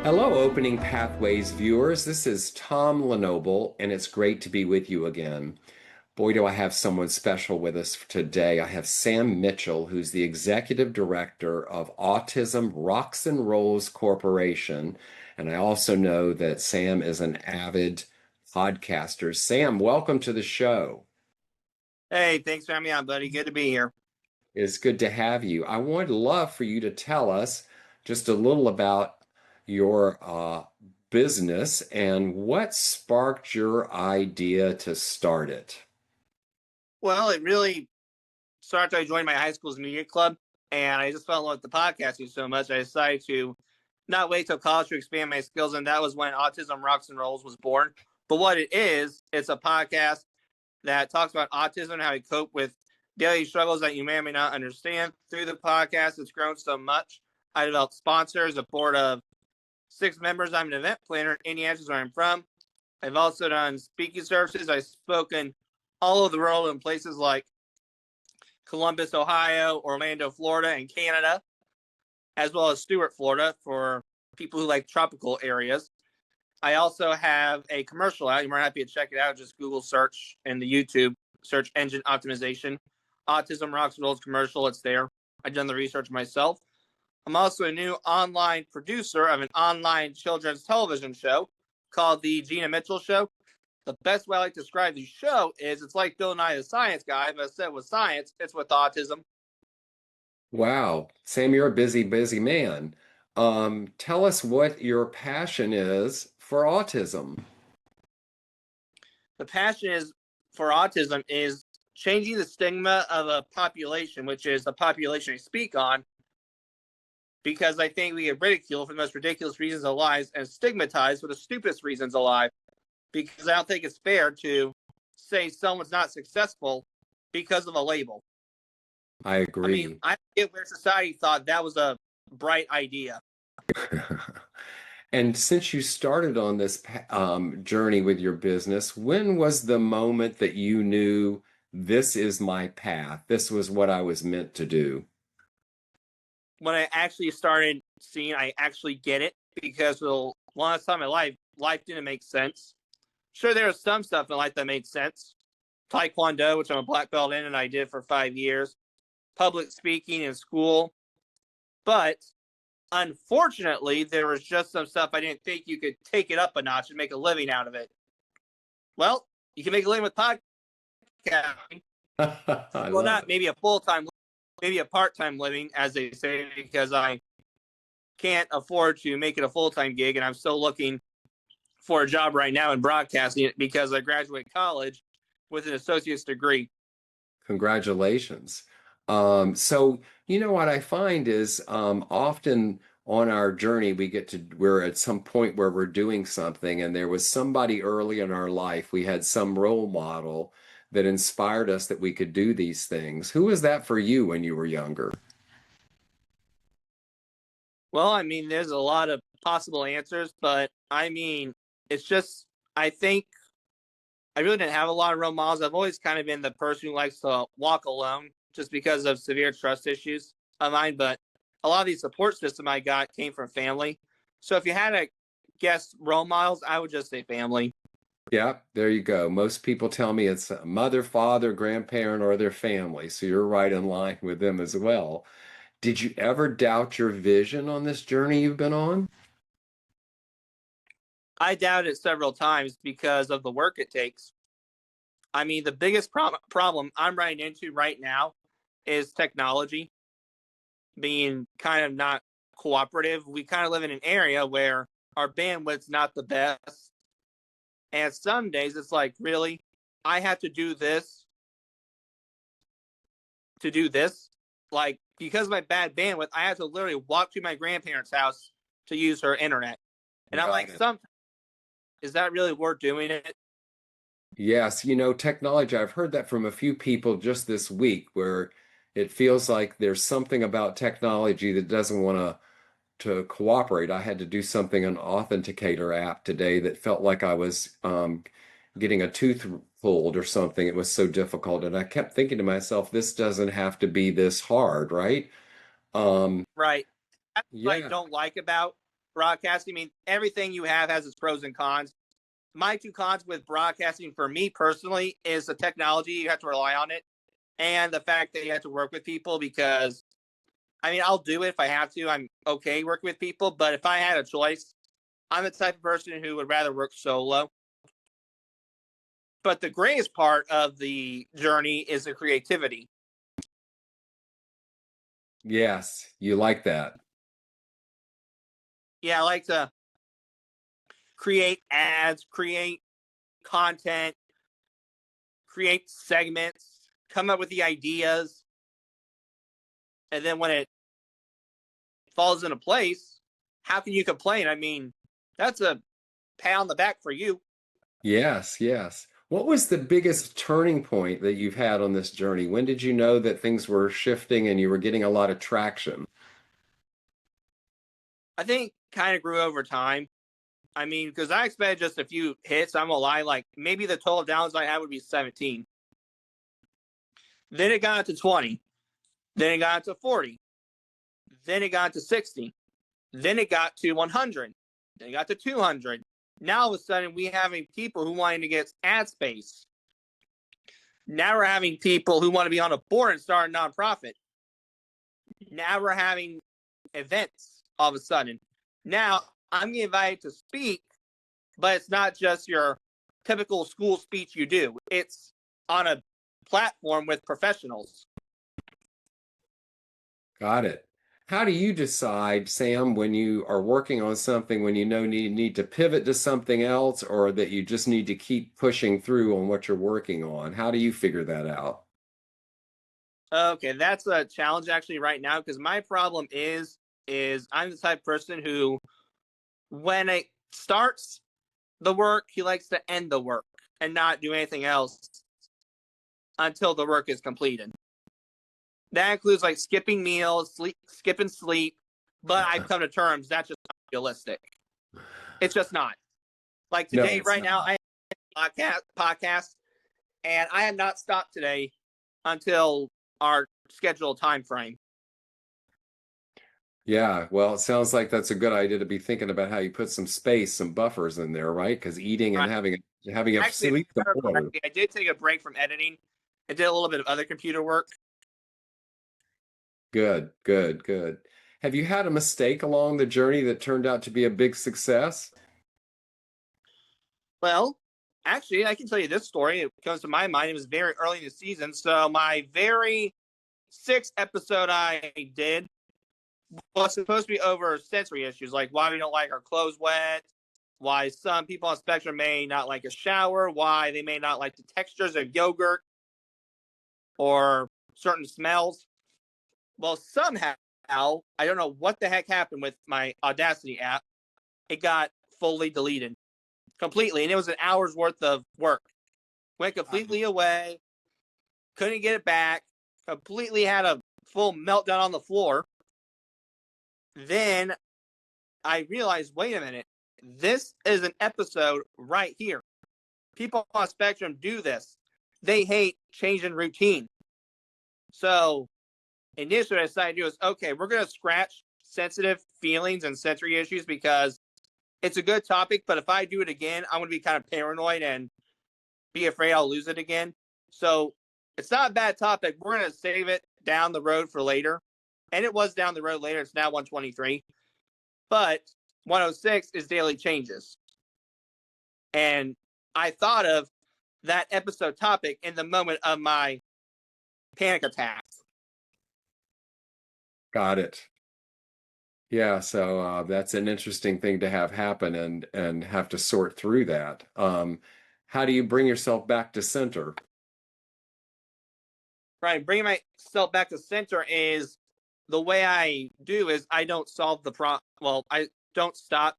Hello, Opening Pathways viewers. This is Tom Lenoble, and it's great to be with you again. Boy, do I have someone special with us today. I have Sam Mitchell, who's the executive director of Autism Rocks and Rolls Corporation. And I also know that Sam is an avid podcaster. Sam, welcome to the show. Hey, thanks for having me on, buddy. Good to be here. It's good to have you. I would love for you to tell us just a little about your business and what sparked your idea to start it. Well, it really started. I joined my high school's media club, and I just fell in love with the podcasting so much. I decided to not wait till college to expand my skills, and that was when Autism Rocks and Rolls was born. But what it is, it's a podcast that talks about autism and how we cope with daily struggles that you may or may not understand. Through the podcast, it's grown so much. I developed sponsors, a board of 6 members. I'm an event planner in Indiana, where I'm from. I've also done speaking services. I've spoken all over the world in places like Columbus, Ohio, Orlando, Florida, and Canada, as well as Stuart, Florida, for people who like tropical areas. I also have a commercial out. You're more happy to check it out. Just Google search in the YouTube search engine optimization. Autism Rocks and Rolls commercial. It's there. I've done the research myself. I'm also a new online producer of an online children's television show called The Gina Mitchell Show. The best way I like to describe the show is it's like Bill Nye the Science Guy, but instead with science, it's with autism. Wow, Sam, you're a busy, busy man. Tell us what your passion is for autism. The passion is for autism is changing the stigma of a population, which is the population I speak on, because I think we get ridiculed for the most ridiculous reasons of lives and stigmatized for the stupidest reasons alive. Because I don't think it's fair to say someone's not successful because of a label. I I mean, agree. I get where society thought that was a bright idea. And since you started on this journey with your business, when was the moment that you knew this is my path? This was what I was meant to do. When I actually started seeing I actually get it, because for the longest time in my life didn't make sense. Sure, there was some stuff in life that made sense. Taekwondo, which I'm a black belt in, and I did for 5 years. Public speaking in school. But unfortunately, there was just some stuff I didn't think you could take it up a notch and make a living out of it. Well, you can make a living with podcasting. I Well, love not it. maybe a full-time, maybe a part-time living, as they say, because I can't afford to make it a full-time gig, and I'm still looking for a job right now in broadcasting because I graduated college with an associate's degree. Congratulations. So, you know what I find is often on our journey, we're at some point where we're doing something, and there was somebody early in our life, we had some role model that inspired us that we could do these things. Who was that for you when you were younger? Well, I mean, there's a lot of possible answers, but I mean, it's just, I think I really didn't have a lot of role models. I've always kind of been the person who likes to walk alone just because of severe trust issues of mine. But a lot of the support system I got came from family. So if you had to guess role models, I would just say family. Yeah, there you go. Most people tell me it's a mother, father, grandparent, or their family. So you're right in line with them as well. Did you ever doubt your vision on this journey you've been on? I doubt it several times because of the work it takes. I mean, the biggest problem I'm running into right now is technology being kind of not cooperative. We kind of live in an area where our bandwidth's not the best. And some days it's like, really, I have to do this to do this. Like, because of my bad bandwidth, I have to literally walk to my grandparents' house to use her internet. And I'm Got like, it. is that really worth doing it? Yes, technology, I've heard that from a few people just this week where it feels like there's something about technology that doesn't want to cooperate. I had to do something, an authenticator app today that felt like I was getting a tooth pulled or something. It was so difficult. And I kept thinking to myself, this doesn't have to be this hard, right? Um, Right. That's what I yeah. don't like about broadcasting. I mean, everything you have has its pros and cons. My two cons with broadcasting for me personally is the technology. You have to rely on it, and the fact that you have to work with people, because I mean, I'll do it if I have to. I'm okay working with people, but if I had a choice, I'm the type of person who would rather work solo. But the greatest part of the journey is the creativity. Yes, you like that. Yeah, I like to create ads, create content, create segments, come up with the ideas, and then when it falls into place, how can you complain? I mean, that's a pat on the back for you. Yes, yes. What was the biggest turning point that you've had on this journey? When did you know that things were shifting and you were getting a lot of traction? I think kind of grew over time. I mean, because I expected just a few hits. I'm gonna lie, like maybe the total downs I had would be 17. Then it got to 20. Then it got to 40. Then it got to 60. Then it got to 100. Then it got to 200. Now all of a sudden we having people who wanting to get ad space. Now we're having people who want to be on a board and start a nonprofit. Now we're having events all of a sudden. Now I'm getting invited to speak, but it's not just your typical school speech you do. It's on a platform with professionals. Got it. How do you decide, Sam, when you are working on something, when you know you need to pivot to something else, or that you just need to keep pushing through on what you're working on? How do you figure that out? Okay, that's a challenge actually right now, because my problem is I'm the type of person who, when it starts the work, he likes to end the work and not do anything else until the work is completed. That includes like skipping meals, skipping sleep. But I've come to terms that's just not realistic. It's just not. Like No, today, it's right now, not. I have a podcast, and I have not stopped today until our scheduled time frame. Yeah, well, it sounds like that's a good idea to be thinking about how you put some space, some buffers in there, right? Because eating and Right. having a Actually, sleep important. I did take a break from editing. I did a little bit of other computer work. Good, good, good. Have you had a mistake along the journey that turned out to be a big success? Well, actually, I can tell you this story. It comes to my mind. It was very early in the season. So my very sixth episode I did was supposed to be over sensory issues, like why we don't like our clothes wet, why some people on the spectrum may not like a shower, why they may not like the textures of yogurt or certain smells. Well, somehow, I don't know what the heck happened with my Audacity app. It got fully deleted completely, and it was an hour's worth of work. Went completely away, couldn't get it back, completely had a full meltdown on the floor. Then I realized, wait a minute, this is an episode right here. People on spectrum do this. They hate changing routine. So initially, what I decided to do is, okay, we're going to scratch sensitive feelings and sensory issues because it's a good topic. But if I do it again, I'm going to be kind of paranoid and be afraid I'll lose it again. So it's not a bad topic. We're going to save it down the road for later. And it was down the road later. It's now 123. But 106 is daily changes. And I thought of that episode topic in the moment of my panic attack. Got it. Yeah, so that's an interesting thing to have happen and have to sort through that. How do you bring yourself back to center? Right. Bringing myself back to center is the way I do is I don't solve the problem. Well, I don't stop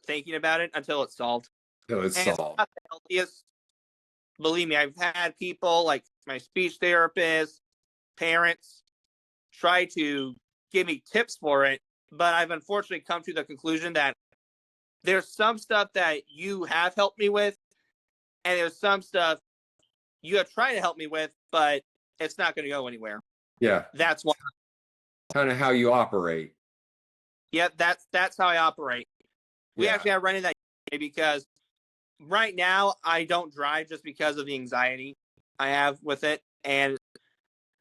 thinking about it until it's solved. So it's And it's solved. not the healthiest. Believe me, I've had people like my speech therapist, parents try to give me tips for it, but I've unfortunately come to the conclusion that there's some stuff that you have helped me with, and there's some stuff you have tried to help me with, but it's not going to go anywhere. Yeah, That's why. kind of how you operate. Yep, that's how I operate. We Yeah, actually have running that because right now I don't drive just because of the anxiety I have with it, and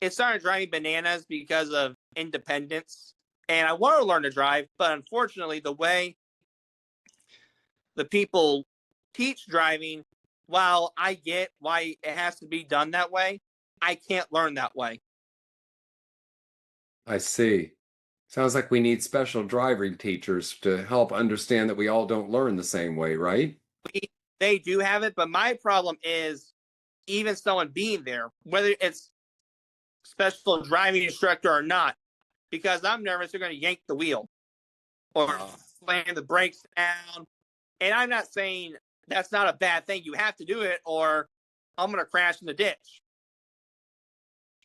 it started driving bananas because of independence. And I want to learn to drive, but unfortunately, the way the people teach driving, while I get why it has to be done that way, I can't learn that way. I see. Sounds like we need special driving teachers to help understand that we all don't learn the same way, right? They do have it, but my problem is even someone being there, whether it's special driving instructor or not, because I'm nervous they're going to yank the wheel or Uh, slam the brakes down. And I'm not saying that's not a bad thing. You have to do it or I'm going to crash in the ditch.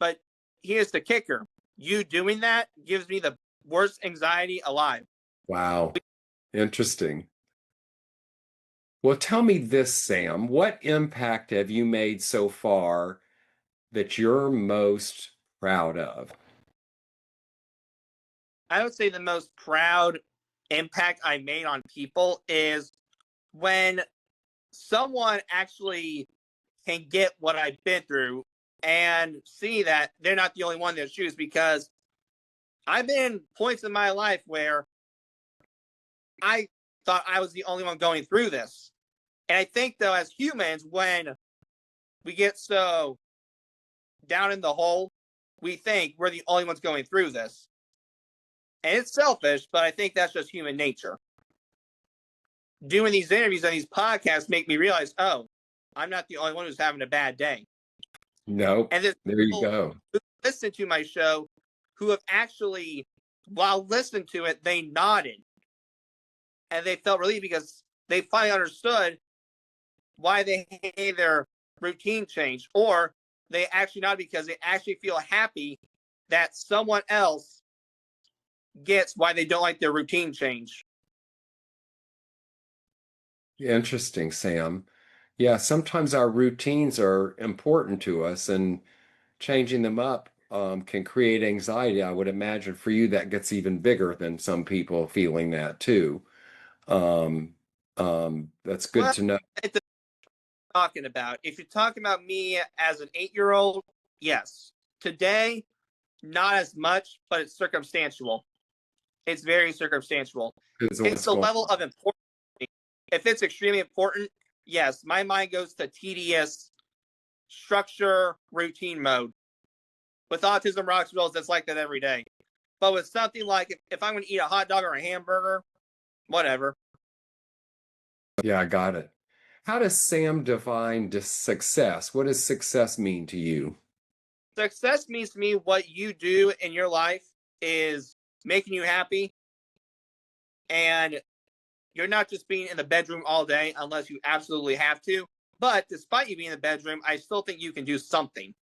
But here's the kicker. You doing that gives me the worst anxiety alive. wow. Interesting. Well, tell me this, Sam. What impact have you made so far that you're most proud of? I would say the most proud impact I made on people is when someone actually can get what I've been through and see that they're not the only one in their shoes, because I've been in points in my life where I thought I was the only one going through this. And I think, though, as humans, when we get so down in the hole, we think we're the only ones going through this. And it's selfish, but I think that's just human nature. Doing these interviews and these podcasts make me realize, oh, I'm not the only one who's having a bad day. Nope. And there's There you people go. who listen to my show who have actually, while listening to it, they nodded and they felt relieved because they finally understood why they hate their routine change, or they actually not because they actually feel happy that someone else gets why they don't like their routine change. Interesting, Sam. Yeah, sometimes our routines are important to us, and changing them up can create anxiety. I would imagine for you that gets even bigger than some people feeling that too. Um, that's good Well, to know. it's talking about. If you're talking about me as an 8-year-old, yes. Today, not as much, but it's circumstantial. It's very circumstantial. Because of It's what's the going level on. of importance. If it's extremely important, yes, my mind goes to tedious structure routine mode. With Autism Rocks and Rolls, that's like that every day. But with something like if I'm going to eat a hot dog or a hamburger, whatever. Yeah, I got it. How does Sam define success? What does success mean to you? Success means to me what you do in your life is making you happy, and you're not just being in the bedroom all day unless you absolutely have to. But despite you being in the bedroom, I still think you can do something.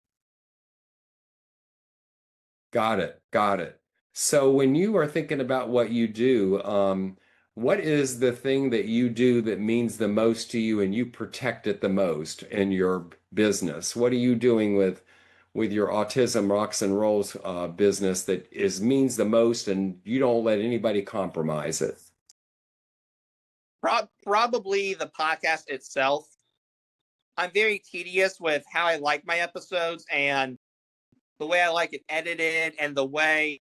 Got it. Got it. So when you are thinking about what you do, what is the thing that you do that means the most to you and you protect it the most in your business? What are you doing with your Autism Rocks and Rolls business that is means the most and you don't let anybody compromise it? Probably the podcast itself. I'm very tedious with how I like my episodes and the way I like it edited and the way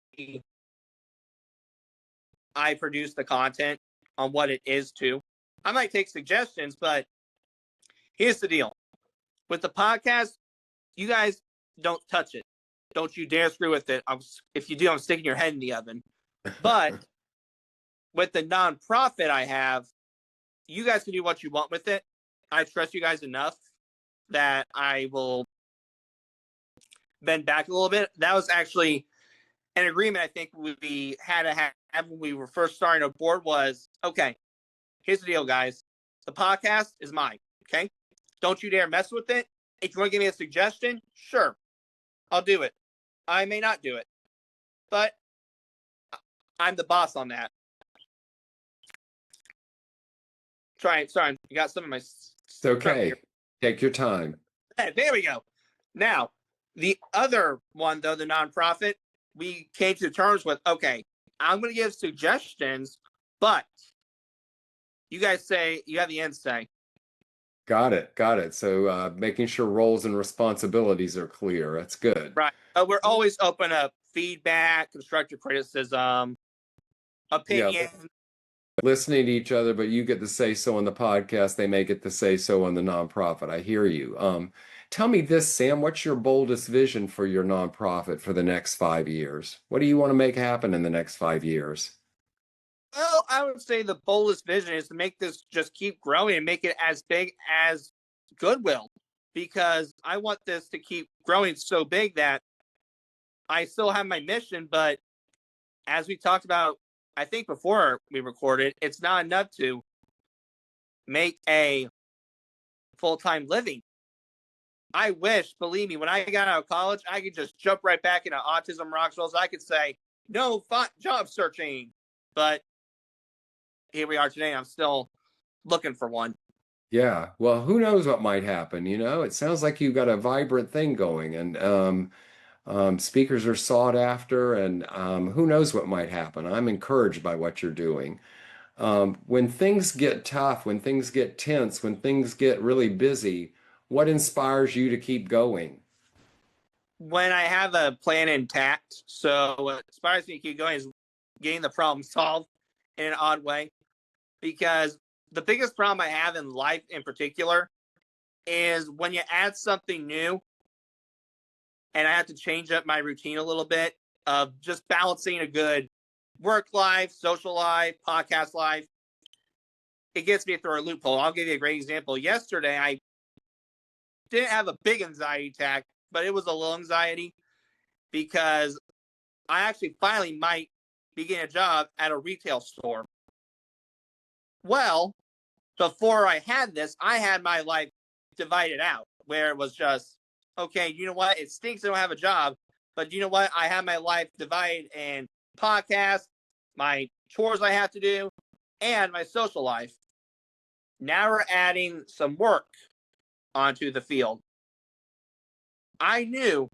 I produce the content on what it is too. I might take suggestions, but here's the deal. With the podcast, you guys don't touch it. Don't you dare screw with it. If you do, I'm sticking your head in the oven. But with the nonprofit I have, you guys can do what you want with it. I trust you guys enough that I will bend back a little bit. That was actually an agreement I think we had to have when we were first starting a board was, okay, here's the deal, guys. The podcast is mine, okay? Don't you dare mess with it. If you want to give me a suggestion, sure, I'll do it. I may not do it, but I'm the boss on that. Sorry, you got some of my It's okay. Take your time. There we go. Now, the other one, though, the nonprofit, we came to terms with, okay, I'm going to give suggestions, but you guys say you have the end say. Got it. Got it. So making sure roles and responsibilities are clear. That's good. Right. We're always open up feedback, constructive criticism, Yeah, opinion. listening to each other, but you get to say so on the podcast. They may get to say so on the nonprofit. I hear you. Tell me this, Sam, what's your boldest vision for your nonprofit for the next 5 years? What do you want to make happen in the next 5 years? Well, I would say the boldest vision is to make this just keep growing and make it as big as Goodwill, because I want this to keep growing so big that I still have my mission, but as we talked about, I think before we recorded, it's not enough to make a full-time living. I wish, believe me, when I got out of college, I could just jump right back into Autism Rocks and Rolls. I could say, no job searching. But here we are today. I'm still looking for one. Yeah, well, who knows what might happen, you know? It sounds like you've got a vibrant thing going, and speakers are sought after, and who knows what might happen. I'm encouraged by what you're doing. When things get tough, when things get tense, when things get really busy, what inspires you to keep going? When I have a plan intact, so what inspires me to keep going is getting the problem solved in an odd way. Because the biggest problem I have in life in particular is when you add something new and I have to change up my routine a little bit of just balancing a good work life, social life, podcast life. It gets me through a loophole. I'll give you a great example. Yesterday, I didn't have a big anxiety attack, but it was a little anxiety because I actually finally might be getting a job at a retail store. Well, before I had this, I had my life divided out where it was just, okay, you know what? It stinks I don't have a job, but you know what? I have my life divided in podcasts, my chores I have to do, and my social life. Now we're adding some work onto the field. I knew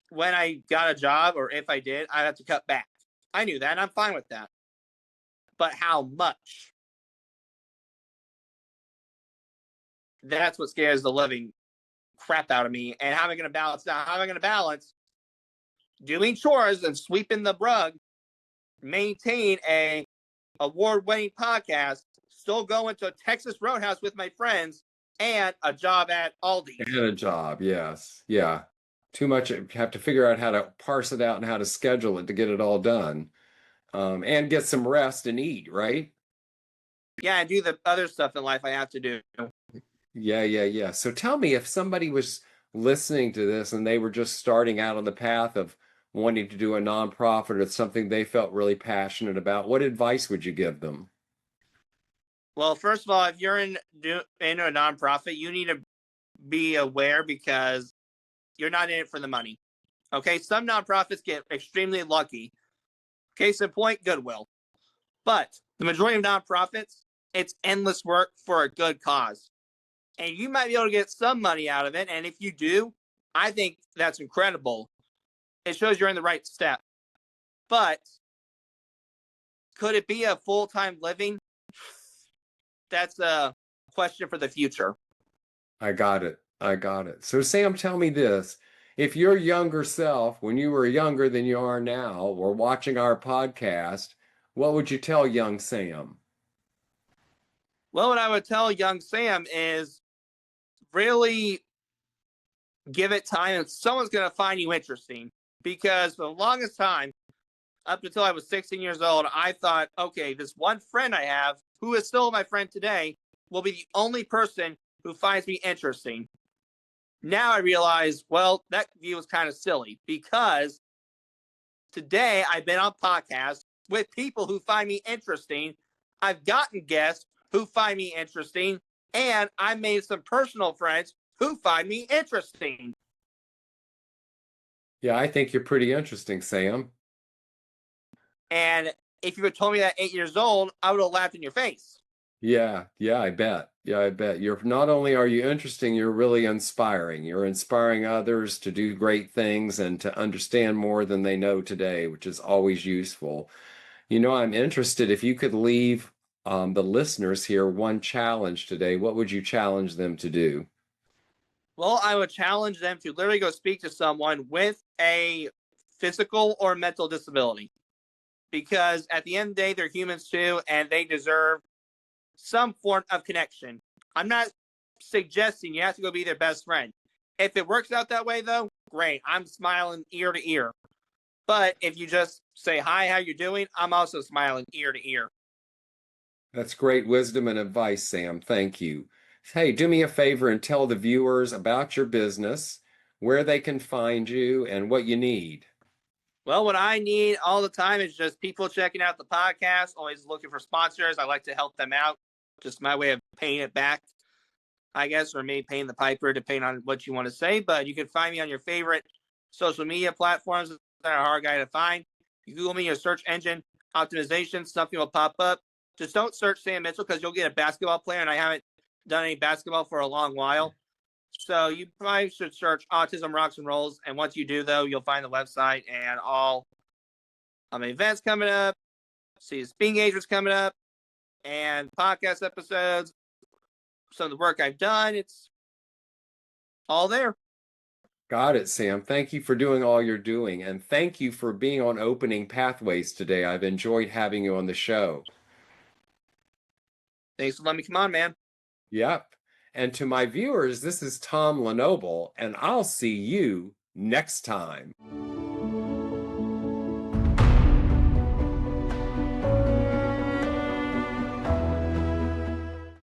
when I got a job, or if I did, I'd have to cut back. I knew that, and I'm fine with that. But how much? That's what scares the living crap out of me. And how am I going to balance that? How am I going to balance doing chores and sweeping the rug, maintain a award-winning podcast, still going to a Texas Roadhouse with my friends, and a job at Aldi's? And a job, yes. Yeah. Too much. Have to figure out how to parse it out and how to schedule it to get it all done. And get some rest and eat, right? Yeah, and do the other stuff in life I have to do. Yeah, yeah, yeah. So tell me, if somebody was listening to this and they were just starting out on the path of wanting to do a nonprofit or something they felt really passionate about, what advice would you give them? Well, first of all, if you're into a nonprofit, you need to be aware because you're not in it for the money. Okay, some nonprofits get extremely lucky. Case in point, Goodwill. But the majority of nonprofits, it's endless work for a good cause. And you might be able to get some money out of it. And if you do, I think that's incredible. It shows you're in the right step. But could it be a full-time living? That's a question for the future. I got it. I got it. So Sam, tell me this. If your younger self, when you were younger than you are now, were watching our podcast, what would you tell young Sam? Well, what I would tell young Sam is really give it time and someone's going to find you interesting. Because for the longest time, up until I was 16 years old, I thought, okay, this one friend I have, who is still my friend today, will be the only person who finds me interesting. Now I realize, well, that view is kind of silly because today I've been on podcasts with people who find me interesting. I've gotten guests who find me interesting, and I made some personal friends who find me interesting. Yeah, I think you're pretty interesting, Sam. And if you had told me that at 8 years old, I would have laughed in your face. Yeah, yeah, I bet. Yeah, I bet. You're not only are you interesting, you're really inspiring. You're inspiring others to do great things and to understand more than they know today, which is always useful. I'm interested if you could leave the listeners here one challenge today, what would you challenge them to do? Well, I would challenge them to literally go speak to someone with a physical or mental disability, because at the end of the day, they're humans too, and they deserve some form of connection. I'm not suggesting you have to go be their best friend. If it works out that way, though, great. I'm smiling ear to ear. But if you just say, hi, how you doing? I'm also smiling ear to ear. That's great wisdom and advice, Sam. Thank you. Hey, do me a favor and tell the viewers about your business, where they can find you, and what you need. Well, what I need all the time is just people checking out the podcast, always looking for sponsors. I like to help them out. Just my way of paying it back, I guess, or maybe paying the piper, depending on what you want to say. But you can find me on your favorite social media platforms that are a hard guy to find. You Google me, your search engine optimization, something will pop up. Just don't search Sam Mitchell because you'll get a basketball player, and I haven't done any basketball for a long while. So you probably should search Autism Rocks and Rolls. And once you do, though, you'll find the website and all events coming up, see speaking engagements coming up, and podcast episodes. Some of the work I've done, it's all there. Got it, Sam. Thank you for doing all you're doing, and thank you for being on Opening Pathways today. I've enjoyed having you on the show. Thanks for letting me come on, man. Yep. And to my viewers, this is Tom Lenoble, and I'll see you next time.